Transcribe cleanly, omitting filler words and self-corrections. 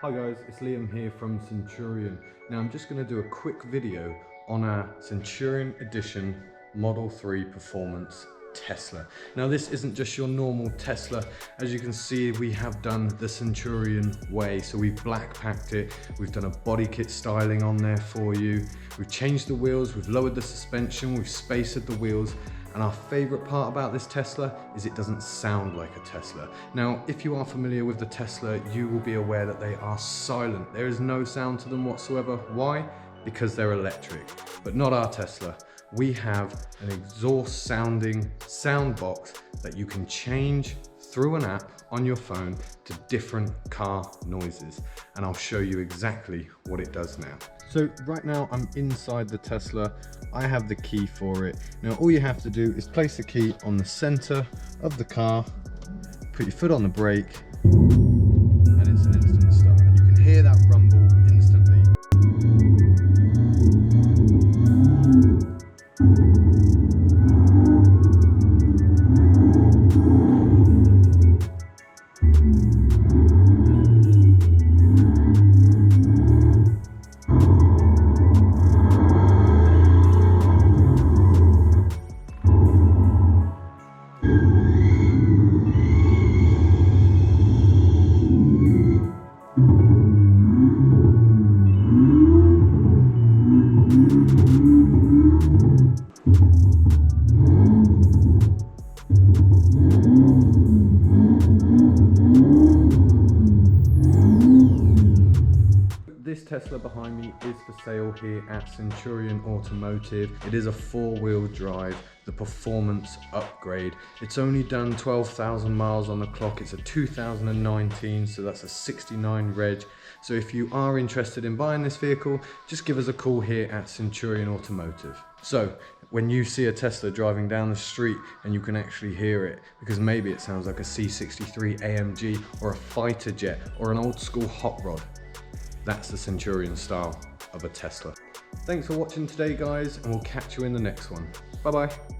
Hi guys, it's Liam here from Centurion. Now I'm just going to do a quick video on our Centurion Edition Model 3 Performance Tesla. Now this isn't just your normal Tesla. As you can see, we have done the Centurion way. So we've black packed it, we've done a body kit styling on there for you, we've changed the wheels, we've lowered the suspension, we've spacered the wheels. And our favorite part about this Tesla is it doesn't sound like a Tesla. Now, if you are familiar with the Tesla, you will be aware that they are silent. There is no sound to them whatsoever. Why? Because they're electric, but not our Tesla. We have an exhaust sounding sound box that you can change through an app on your phone to different car noises. And I'll show you exactly what it does now. So right now I'm inside the Tesla. I have the key for it. Now all you have to do is place the key on the center of the car, put your foot on the brake, and it's an instant start. And you can hear that rumble instantly. This Tesla behind me is for sale here at Centurion Automotive. It is a four-wheel drive, the performance upgrade. It's only done 12,000 miles on the clock. It's a 2019, so that's a 69 reg. So if you are interested in buying this vehicle, just give us a call here at Centurion Automotive. So when you see a Tesla driving down the street and you can actually hear it, because maybe it sounds like a C63 AMG or a fighter jet or an old school hot rod, that's the Centurion style of a Tesla. Thanks for watching today, guys, and we'll catch you in the next one. Bye bye.